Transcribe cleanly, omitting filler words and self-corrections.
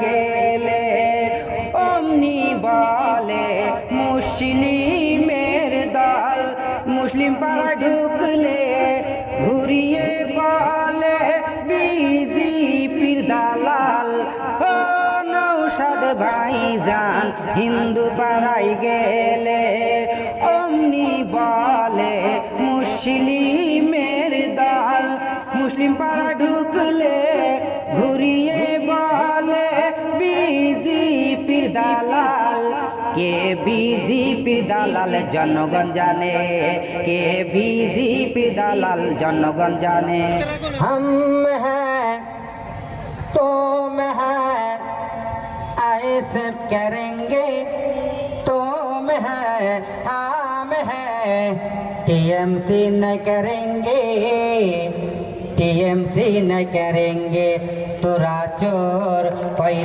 গেলে অমনি বলে মুসলিমের দল, মুসলিম পাড়া ঢুকলে ঘুরিয়ে বলে বিজেপির দালাল। ও নৌসাদ ভাইজান হিন্দু পাড়ায় গেলে অমনি বলে মুসলিমের দল, মুসলিম পাড়া ঢুকলে ঘুরিয়ে বলে বিজেপির দালাল। কে বিজেপির দালাল জনগণ জানে, কে বিজেপির দালাল জনগণ জানে। हम हैं तुम हैं ऐसे करेंगे, तुम हैं हम हैं टीएमसी न करेंगे, टीएमसी न करेंगे। तुरा चोर